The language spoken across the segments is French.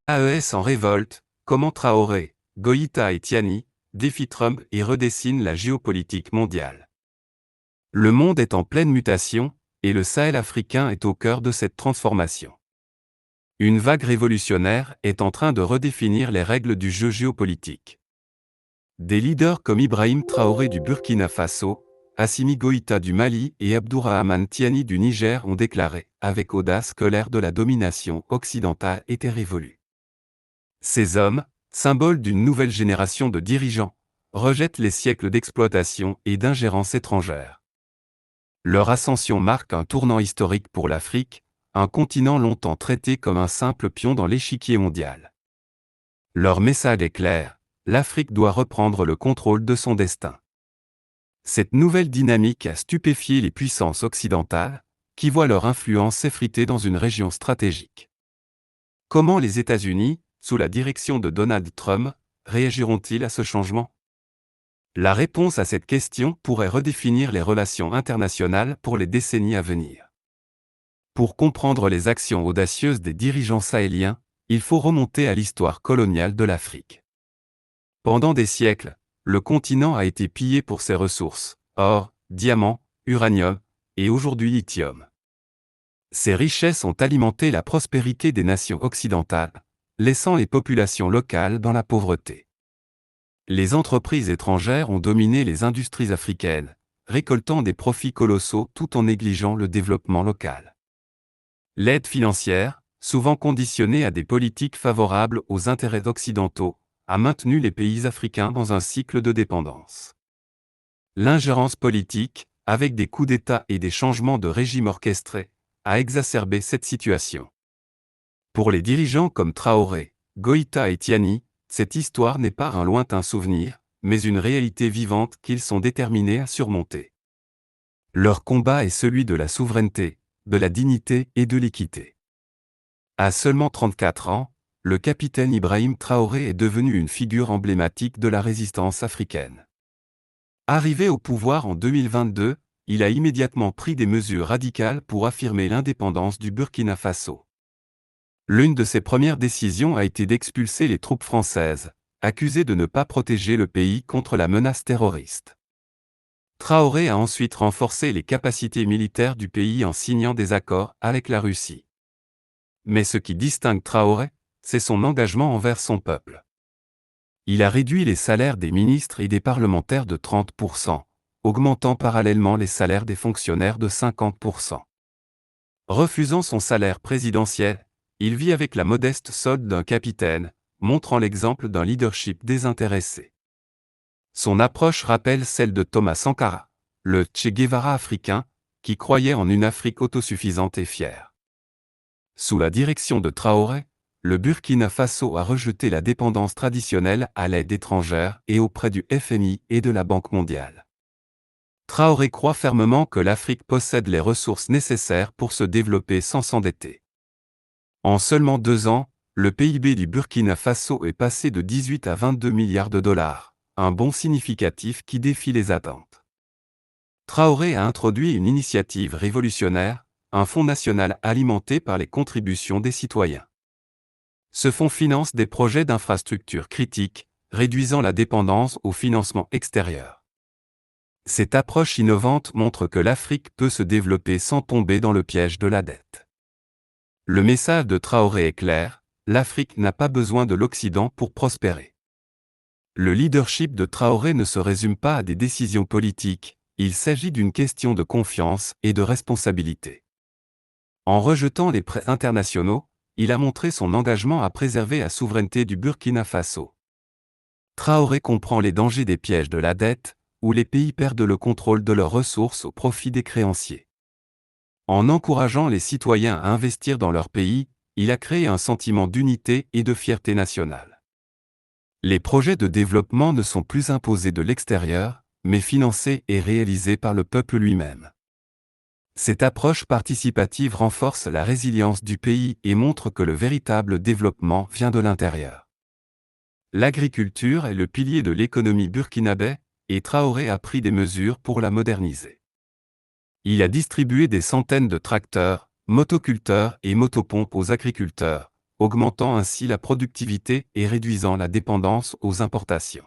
AES en révolte, comment Traoré, Goïta et Tiani défient Trump et redessinent la géopolitique mondiale. Le monde est en pleine mutation, et le Sahel africain est au cœur de cette transformation. Une vague révolutionnaire est en train de redéfinir les règles du jeu géopolitique. Des leaders comme Ibrahim Traoré du Burkina Faso, Assimi Goïta du Mali et Abdourahmane Tiani du Niger ont déclaré, avec audace, que l'ère de la domination occidentale était révolue. Ces hommes, symboles d'une nouvelle génération de dirigeants, rejettent les siècles d'exploitation et d'ingérence étrangère. Leur ascension marque un tournant historique pour l'Afrique, un continent longtemps traité comme un simple pion dans l'échiquier mondial. Leur message est clair, l'Afrique doit reprendre le contrôle de son destin. Cette nouvelle dynamique a stupéfié les puissances occidentales, qui voient leur influence s'effriter dans une région stratégique. Comment les États-Unis, sous la direction de Donald Trump, réagiront-ils à ce changement? La réponse à cette question pourrait redéfinir les relations internationales pour les décennies à venir. Pour comprendre les actions audacieuses des dirigeants sahéliens, il faut remonter à l'histoire coloniale de l'Afrique. Pendant des siècles, le continent a été pillé pour ses ressources, or, diamants, uranium, et aujourd'hui lithium. Ces richesses ont alimenté la prospérité des nations occidentales, laissant les populations locales dans la pauvreté. Les entreprises étrangères ont dominé les industries africaines, récoltant des profits colossaux tout en négligeant le développement local. L'aide financière, souvent conditionnée à des politiques favorables aux intérêts occidentaux, a maintenu les pays africains dans un cycle de dépendance. L'ingérence politique, avec des coups d'État et des changements de régime orchestrés, a exacerbé cette situation. Pour les dirigeants comme Traoré, Goïta et Tiani, cette histoire n'est pas un lointain souvenir, mais une réalité vivante qu'ils sont déterminés à surmonter. Leur combat est celui de la souveraineté, de la dignité et de l'équité. À seulement 34 ans, le capitaine Ibrahim Traoré est devenu une figure emblématique de la résistance africaine. Arrivé au pouvoir en 2022, il a immédiatement pris des mesures radicales pour affirmer l'indépendance du Burkina Faso. L'une de ses premières décisions a été d'expulser les troupes françaises, accusées de ne pas protéger le pays contre la menace terroriste. Traoré a ensuite renforcé les capacités militaires du pays en signant des accords avec la Russie. Mais ce qui distingue Traoré, c'est son engagement envers son peuple. Il a réduit les salaires des ministres et des parlementaires de 30%, augmentant parallèlement les salaires des fonctionnaires de 50%. Refusant son salaire présidentiel, il vit avec la modeste solde d'un capitaine, montrant l'exemple d'un leadership désintéressé. Son approche rappelle celle de Thomas Sankara, le Che Guevara africain, qui croyait en une Afrique autosuffisante et fière. Sous la direction de Traoré, le Burkina Faso a rejeté la dépendance traditionnelle à l'aide étrangère et auprès du FMI et de la Banque mondiale. Traoré croit fermement que l'Afrique possède les ressources nécessaires pour se développer sans s'endetter. En seulement 2 ans, le PIB du Burkina Faso est passé de 18 à 22 milliards de dollars, un bond significatif qui défie les attentes. Traoré a introduit une initiative révolutionnaire, un fonds national alimenté par les contributions des citoyens. Ce fonds finance des projets d'infrastructures critiques, réduisant la dépendance au financement extérieur. Cette approche innovante montre que l'Afrique peut se développer sans tomber dans le piège de la dette. Le message de Traoré est clair, l'Afrique n'a pas besoin de l'Occident pour prospérer. Le leadership de Traoré ne se résume pas à des décisions politiques, il s'agit d'une question de confiance et de responsabilité. En rejetant les prêts internationaux, il a montré son engagement à préserver la souveraineté du Burkina Faso. Traoré comprend les dangers des pièges de la dette, où les pays perdent le contrôle de leurs ressources au profit des créanciers. En encourageant les citoyens à investir dans leur pays, il a créé un sentiment d'unité et de fierté nationale. Les projets de développement ne sont plus imposés de l'extérieur, mais financés et réalisés par le peuple lui-même. Cette approche participative renforce la résilience du pays et montre que le véritable développement vient de l'intérieur. L'agriculture est le pilier de l'économie burkinabé, et Traoré a pris des mesures pour la moderniser. Il a distribué des centaines de tracteurs, motoculteurs et motopompes aux agriculteurs, augmentant ainsi la productivité et réduisant la dépendance aux importations.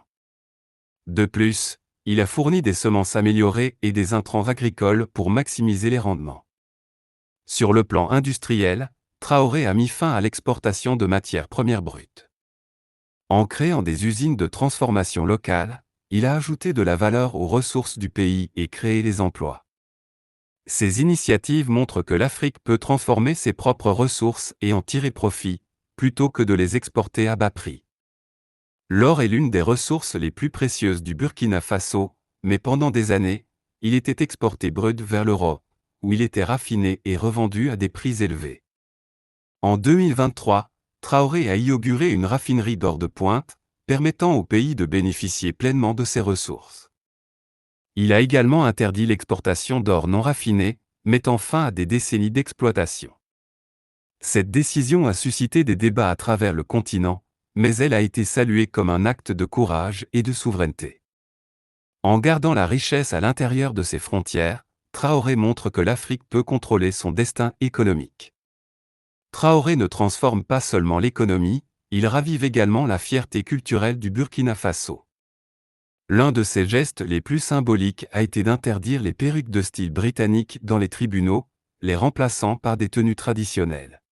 De plus, il a fourni des semences améliorées et des intrants agricoles pour maximiser les rendements. Sur le plan industriel, Traoré a mis fin à l'exportation de matières premières brutes. En créant des usines de transformation locales, il a ajouté de la valeur aux ressources du pays et créé les emplois. Ces initiatives montrent que l'Afrique peut transformer ses propres ressources et en tirer profit, plutôt que de les exporter à bas prix. L'or est l'une des ressources les plus précieuses du Burkina Faso, mais pendant des années, il était exporté brut vers l'Europe, où il était raffiné et revendu à des prix élevés. En 2023, Traoré a inauguré une raffinerie d'or de pointe, permettant au pays de bénéficier pleinement de ses ressources. Il a également interdit l'exportation d'or non raffiné, mettant fin à des décennies d'exploitation. Cette décision a suscité des débats à travers le continent, mais elle a été saluée comme un acte de courage et de souveraineté. En gardant la richesse à l'intérieur de ses frontières, Traoré montre que l'Afrique peut contrôler son destin économique. Traoré ne transforme pas seulement l'économie, il ravive également la fierté culturelle du Burkina Faso. L'un de ses gestes les plus symboliques a été d'interdire les perruques de style britannique dans les tribunaux, les remplaçant par des tenues traditionnelles.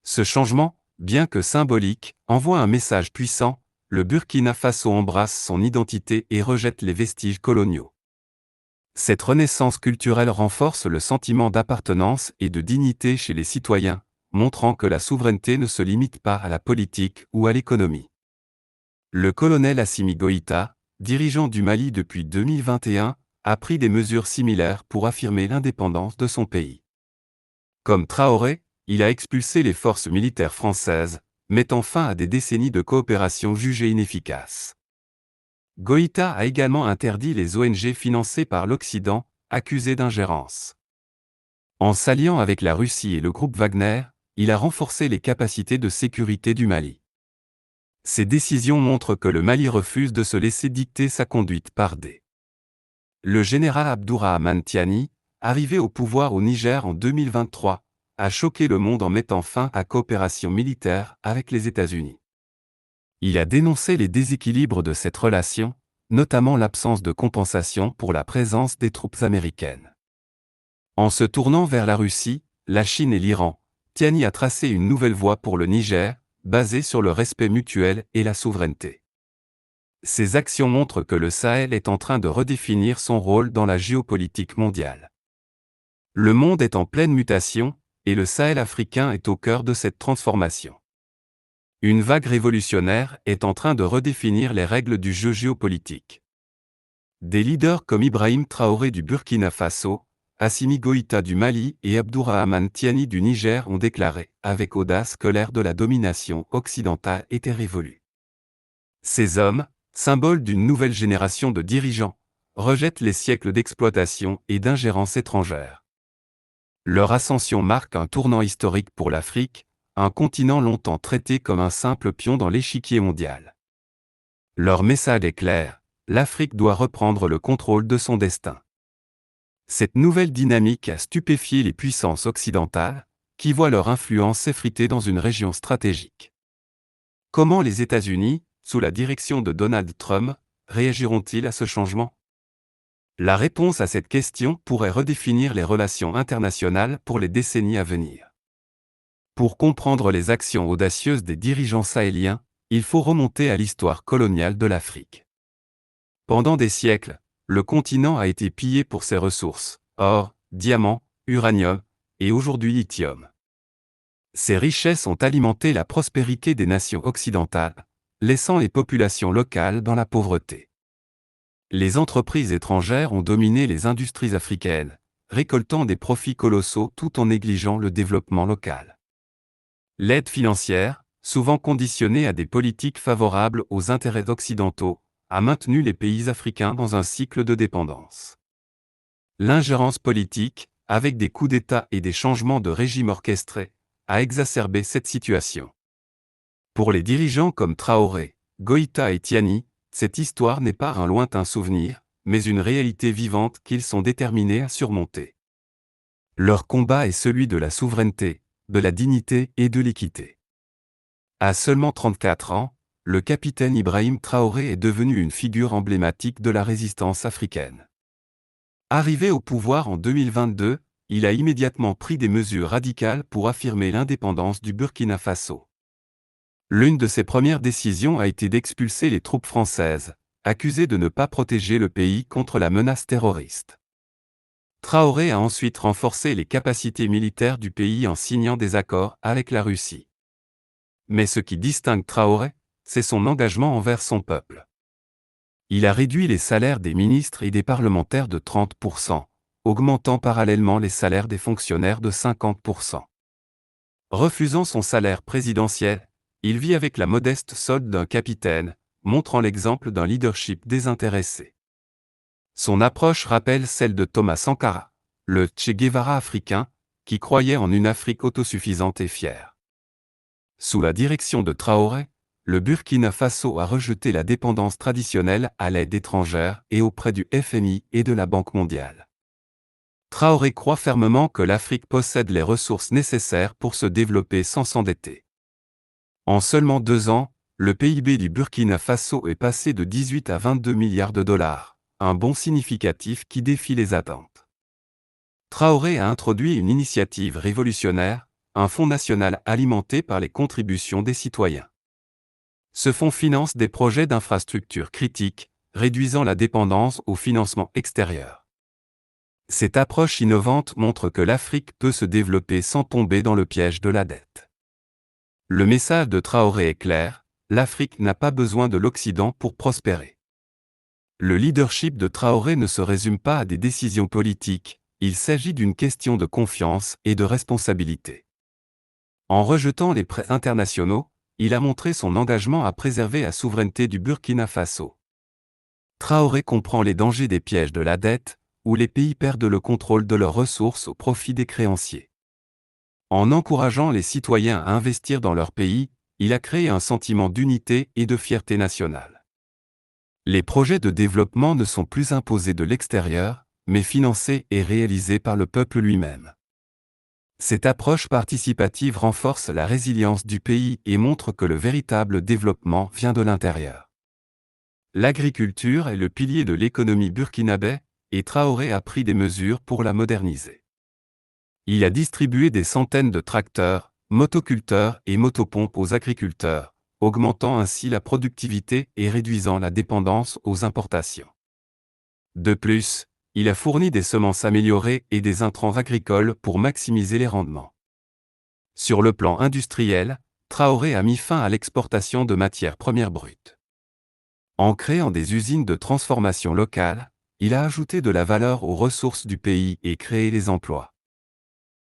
Ce changement, bien que symbolique, envoie un message puissant: le Burkina Faso embrasse son identité et rejette les vestiges coloniaux. Cette renaissance culturelle renforce le sentiment d'appartenance et de dignité chez les citoyens, montrant que la souveraineté ne se limite pas à la politique ou à l'économie. Le colonel Assimi Goïta, dirigeant du Mali depuis 2021, a pris des mesures similaires pour affirmer l'indépendance de son pays. Comme Traoré, il a expulsé les forces militaires françaises, mettant fin à des décennies de coopération jugées inefficaces. Goïta a également interdit les ONG financées par l'Occident, accusées d'ingérence. En s'alliant avec la Russie et le groupe Wagner, il a renforcé les capacités de sécurité du Mali. Ces décisions montrent que le Mali refuse de se laisser dicter sa conduite par le général Abdourahmane Tiani, arrivé au pouvoir au Niger en 2023, a choqué le monde en mettant fin à la coopération militaire avec les États-Unis. Il a dénoncé les déséquilibres de cette relation, notamment l'absence de compensation pour la présence des troupes américaines. En se tournant vers la Russie, la Chine et l'Iran, Tiani a tracé une nouvelle voie pour le Niger, basée sur le respect mutuel et la souveraineté. Ces actions montrent que le Sahel est en train de redéfinir son rôle dans la géopolitique mondiale. Le monde est en pleine mutation, et le Sahel africain est au cœur de cette transformation. Une vague révolutionnaire est en train de redéfinir les règles du jeu géopolitique. Des leaders comme Ibrahim Traoré du Burkina Faso, Assimi Goïta du Mali et Abdourahmane Tiani du Niger ont déclaré avec audace que l'ère de la domination occidentale était révolue. Ces hommes, symboles d'une nouvelle génération de dirigeants, rejettent les siècles d'exploitation et d'ingérence étrangère. Leur ascension marque un tournant historique pour l'Afrique, un continent longtemps traité comme un simple pion dans l'échiquier mondial. Leur message est clair: l'Afrique doit reprendre le contrôle de son destin. Cette nouvelle dynamique a stupéfié les puissances occidentales, qui voient leur influence s'effriter dans une région stratégique. Comment les États-Unis, sous la direction de Donald Trump, réagiront-ils à ce changement? La réponse à cette question pourrait redéfinir les relations internationales pour les décennies à venir. Pour comprendre les actions audacieuses des dirigeants sahéliens, il faut remonter à l'histoire coloniale de l'Afrique. Pendant des siècles, le continent a été pillé pour ses ressources, or, diamants, uranium, et aujourd'hui lithium. Ces richesses ont alimenté la prospérité des nations occidentales, laissant les populations locales dans la pauvreté. Les entreprises étrangères ont dominé les industries africaines, récoltant des profits colossaux tout en négligeant le développement local. L'aide financière, souvent conditionnée à des politiques favorables aux intérêts occidentaux, a maintenu les pays africains dans un cycle de dépendance. L'ingérence politique, avec des coups d'État et des changements de régime orchestrés, a exacerbé cette situation. Pour les dirigeants comme Traoré, Goïta et Tiani, cette histoire n'est pas un lointain souvenir, mais une réalité vivante qu'ils sont déterminés à surmonter. Leur combat est celui de la souveraineté, de la dignité et de l'équité. À seulement 34 ans, le capitaine Ibrahim Traoré est devenu une figure emblématique de la résistance africaine. Arrivé au pouvoir en 2022, il a immédiatement pris des mesures radicales pour affirmer l'indépendance du Burkina Faso. L'une de ses premières décisions a été d'expulser les troupes françaises, accusées de ne pas protéger le pays contre la menace terroriste. Traoré a ensuite renforcé les capacités militaires du pays en signant des accords avec la Russie. Mais ce qui distingue Traoré, c'est son engagement envers son peuple. Il a réduit les salaires des ministres et des parlementaires de 30%, augmentant parallèlement les salaires des fonctionnaires de 50%. Refusant son salaire présidentiel, il vit avec la modeste solde d'un capitaine, montrant l'exemple d'un leadership désintéressé. Son approche rappelle celle de Thomas Sankara, le Che Guevara africain, qui croyait en une Afrique autosuffisante et fière. Sous la direction de Traoré, le Burkina Faso a rejeté la dépendance traditionnelle à l'aide étrangère et auprès du FMI et de la Banque mondiale. Traoré croit fermement que l'Afrique possède les ressources nécessaires pour se développer sans s'endetter. En seulement 2 ans, le PIB du Burkina Faso est passé de 18 à 22 milliards de dollars, un bond significatif qui défie les attentes. Traoré a introduit une initiative révolutionnaire, un fonds national alimenté par les contributions des citoyens. Ce fonds finance des projets d'infrastructures critiques, réduisant la dépendance au financement extérieur. Cette approche innovante montre que l'Afrique peut se développer sans tomber dans le piège de la dette. Le message de Traoré est clair, l'Afrique n'a pas besoin de l'Occident pour prospérer. Le leadership de Traoré ne se résume pas à des décisions politiques, il s'agit d'une question de confiance et de responsabilité. En rejetant les prêts internationaux, il a montré son engagement à préserver la souveraineté du Burkina Faso. Traoré comprend les dangers des pièges de la dette, où les pays perdent le contrôle de leurs ressources au profit des créanciers. En encourageant les citoyens à investir dans leur pays, il a créé un sentiment d'unité et de fierté nationale. Les projets de développement ne sont plus imposés de l'extérieur, mais financés et réalisés par le peuple lui-même. Cette approche participative renforce la résilience du pays et montre que le véritable développement vient de l'intérieur. L'agriculture est le pilier de l'économie burkinabé, et Traoré a pris des mesures pour la moderniser. Il a distribué des centaines de tracteurs, motoculteurs et motopompes aux agriculteurs, augmentant ainsi la productivité et réduisant la dépendance aux importations. De plus, il a fourni des semences améliorées et des intrants agricoles pour maximiser les rendements. Sur le plan industriel, Traoré a mis fin à l'exportation de matières premières brutes. En créant des usines de transformation locales, il a ajouté de la valeur aux ressources du pays et créé des emplois.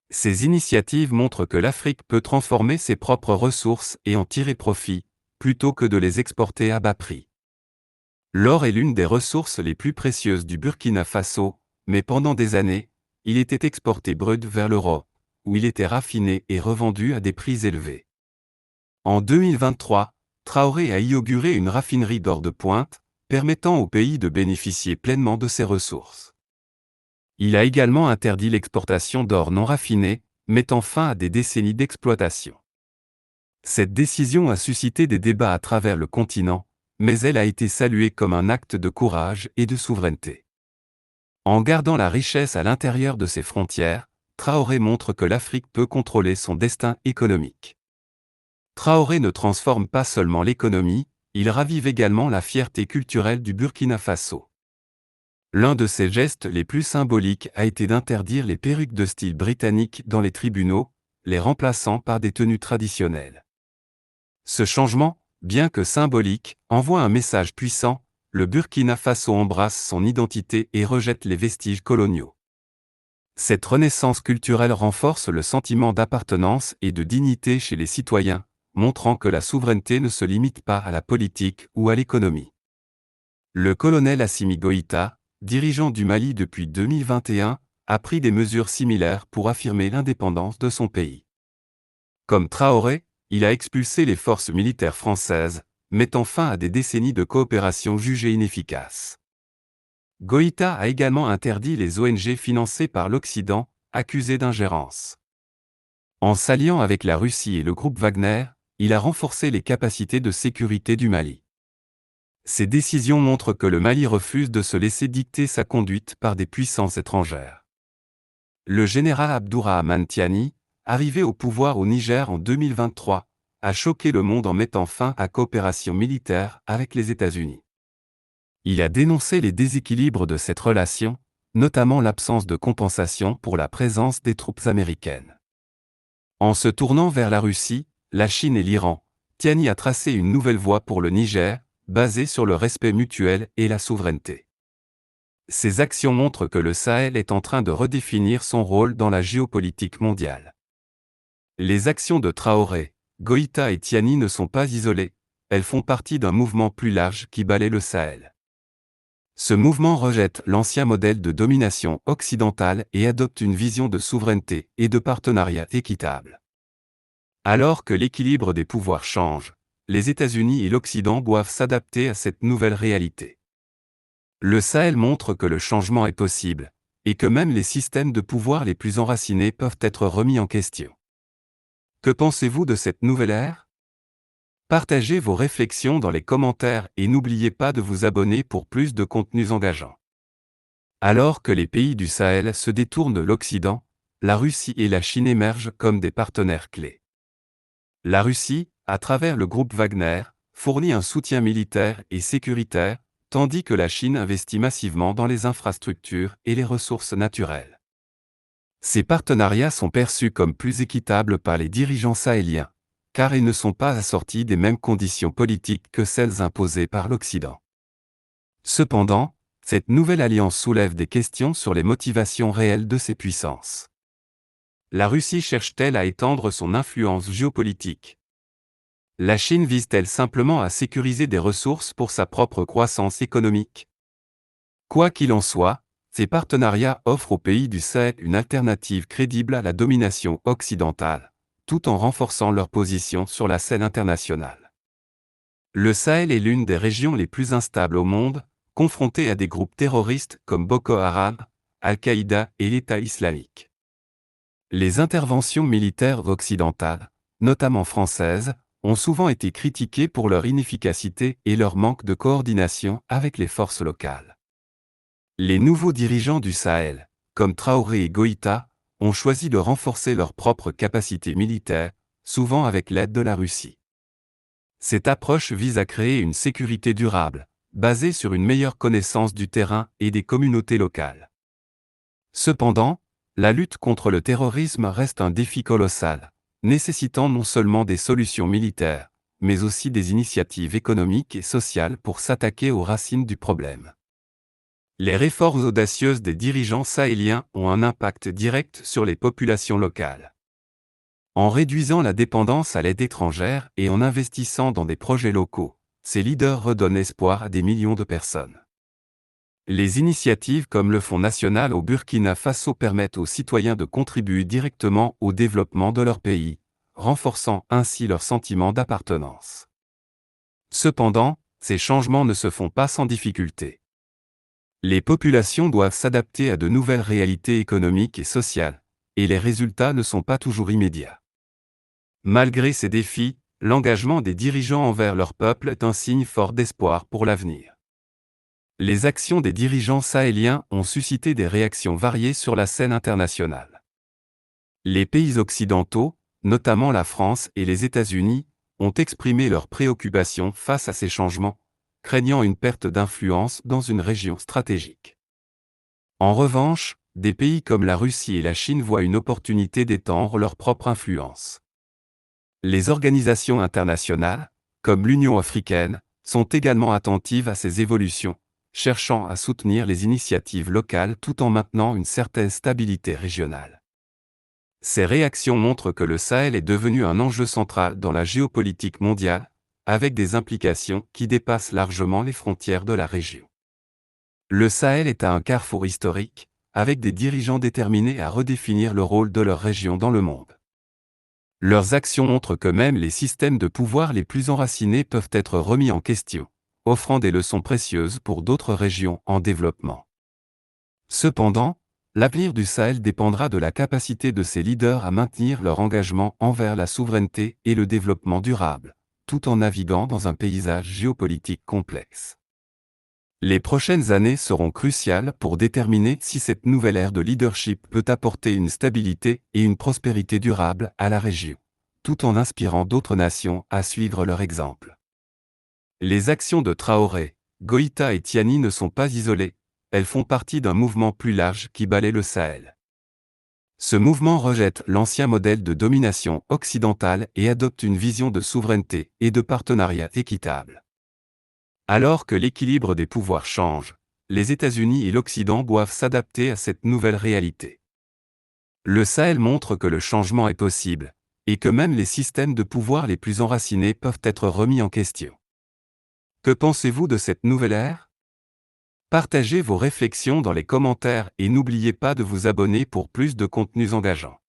Ces initiatives montrent que l'Afrique peut transformer ses propres ressources et en tirer profit, plutôt que de les exporter à bas prix. L'or est l'une des ressources les plus précieuses du Burkina Faso, mais pendant des années, il était exporté brut vers l'Europe, où il était raffiné et revendu à des prix élevés. En 2023, Traoré a inauguré une raffinerie d'or de pointe, permettant au pays de bénéficier pleinement de ses ressources. Il a également interdit l'exportation d'or non raffiné, mettant fin à des décennies d'exploitation. Cette décision a suscité des débats à travers le continent, mais elle a été saluée comme un acte de courage et de souveraineté. En gardant la richesse à l'intérieur de ses frontières, Traoré montre que l'Afrique peut contrôler son destin économique. Traoré ne transforme pas seulement l'économie, il ravive également la fierté culturelle du Burkina Faso. L'un de ses gestes les plus symboliques a été d'interdire les perruques de style britannique dans les tribunaux, les remplaçant par des tenues traditionnelles. Ce changement, bien que symbolique, envoie un message puissant, le Burkina Faso embrasse son identité et rejette les vestiges coloniaux. Cette renaissance culturelle renforce le sentiment d'appartenance et de dignité chez les citoyens, montrant que la souveraineté ne se limite pas à la politique ou à l'économie. Le colonel Assimi Goïta, dirigeant du Mali depuis 2021, a pris des mesures similaires pour affirmer l'indépendance de son pays. Comme Traoré, il a expulsé les forces militaires françaises, mettant fin à des décennies de coopération jugées inefficaces. Goïta a également interdit les ONG financées par l'Occident, accusées d'ingérence. En s'alliant avec la Russie et le groupe Wagner, il a renforcé les capacités de sécurité du Mali. Ces décisions montrent que le Mali refuse de se laisser dicter sa conduite par des puissances étrangères. Le général Abdourahmane Tiani, arrivé au pouvoir au Niger en 2023, a choqué le monde en mettant fin à coopération militaire avec les États-Unis. Il a dénoncé les déséquilibres de cette relation, notamment l'absence de compensation pour la présence des troupes américaines. En se tournant vers la Russie, la Chine et l'Iran, Tiani a tracé une nouvelle voie pour le Niger, basée sur le respect mutuel et la souveraineté. Ces actions montrent que le Sahel est en train de redéfinir son rôle dans la géopolitique mondiale. Les actions de Traoré, Goïta et Tiani ne sont pas isolées, elles font partie d'un mouvement plus large qui balaie le Sahel. Ce mouvement rejette l'ancien modèle de domination occidentale et adopte une vision de souveraineté et de partenariat équitable. Alors que l'équilibre des pouvoirs change, les États-Unis et l'Occident doivent s'adapter à cette nouvelle réalité. Le Sahel montre que le changement est possible, et que même les systèmes de pouvoir les plus enracinés peuvent être remis en question. Que pensez-vous de cette nouvelle ère? Partagez vos réflexions dans les commentaires et n'oubliez pas de vous abonner pour plus de contenus engageants. Alors que les pays du Sahel se détournent de l'Occident, la Russie et la Chine émergent comme des partenaires clés. La Russie, à travers le groupe Wagner, fournit un soutien militaire et sécuritaire, tandis que la Chine investit massivement dans les infrastructures et les ressources naturelles. Ces partenariats sont perçus comme plus équitables par les dirigeants sahéliens, car ils ne sont pas assortis des mêmes conditions politiques que celles imposées par l'Occident. Cependant, cette nouvelle alliance soulève des questions sur les motivations réelles de ces puissances. La Russie cherche-t-elle à étendre son influence géopolitique? La Chine vise-t-elle simplement à sécuriser des ressources pour sa propre croissance économique? Quoi qu'il en soit, ces partenariats offrent aux pays du Sahel une alternative crédible à la domination occidentale, tout en renforçant leur position sur la scène internationale. Le Sahel est l'une des régions les plus instables au monde, confrontée à des groupes terroristes comme Boko Haram, Al-Qaïda et l'État islamique. Les interventions militaires occidentales, notamment françaises, ont souvent été critiquées pour leur inefficacité et leur manque de coordination avec les forces locales. Les nouveaux dirigeants du Sahel, comme Traoré et Goïta, ont choisi de renforcer leurs propres capacités militaires, souvent avec l'aide de la Russie. Cette approche vise à créer une sécurité durable, basée sur une meilleure connaissance du terrain et des communautés locales. Cependant, la lutte contre le terrorisme reste un défi colossal, nécessitant non seulement des solutions militaires, mais aussi des initiatives économiques et sociales pour s'attaquer aux racines du problème. Les réformes audacieuses des dirigeants sahéliens ont un impact direct sur les populations locales. En réduisant la dépendance à l'aide étrangère et en investissant dans des projets locaux, ces leaders redonnent espoir à des millions de personnes. Les initiatives comme le Fonds national au Burkina Faso permettent aux citoyens de contribuer directement au développement de leur pays, renforçant ainsi leur sentiment d'appartenance. Cependant, ces changements ne se font pas sans difficulté. Les populations doivent s'adapter à de nouvelles réalités économiques et sociales, et les résultats ne sont pas toujours immédiats. Malgré ces défis, l'engagement des dirigeants envers leur peuple est un signe fort d'espoir pour l'avenir. Les actions des dirigeants sahéliens ont suscité des réactions variées sur la scène internationale. Les pays occidentaux, notamment la France et les États-Unis, ont exprimé leurs préoccupations face à ces changements, craignant une perte d'influence dans une région stratégique. En revanche, des pays comme la Russie et la Chine voient une opportunité d'étendre leur propre influence. Les organisations internationales, comme l'Union africaine, sont également attentives à ces évolutions, cherchant à soutenir les initiatives locales tout en maintenant une certaine stabilité régionale. Ces réactions montrent que le Sahel est devenu un enjeu central dans la géopolitique mondiale, avec des implications qui dépassent largement les frontières de la région. Le Sahel est à un carrefour historique, avec des dirigeants déterminés à redéfinir le rôle de leur région dans le monde. Leurs actions montrent que même les systèmes de pouvoir les plus enracinés peuvent être remis en question, offrant des leçons précieuses pour d'autres régions en développement. Cependant, L'avenir du Sahel dépendra de la capacité de ses leaders à maintenir leur engagement envers la souveraineté et le développement durable, tout en naviguant dans un paysage géopolitique complexe. Les prochaines années seront cruciales pour déterminer si cette nouvelle ère de leadership peut apporter une stabilité et une prospérité durable à la région, tout en inspirant d'autres nations à suivre leur exemple. Les actions de Traoré, Goïta et Tiani ne sont pas isolées, elles font partie d'un mouvement plus large qui balaie le Sahel. Ce mouvement rejette l'ancien modèle de domination occidentale et adopte une vision de souveraineté et de partenariat équitable. Alors que l'équilibre des pouvoirs change, les États-Unis et l'Occident doivent s'adapter à cette nouvelle réalité. Le Sahel montre que le changement est possible, et que même les systèmes de pouvoir les plus enracinés peuvent être remis en question. Que pensez-vous de cette nouvelle ère ? Partagez vos réflexions dans les commentaires et n'oubliez pas de vous abonner pour plus de contenus engageants.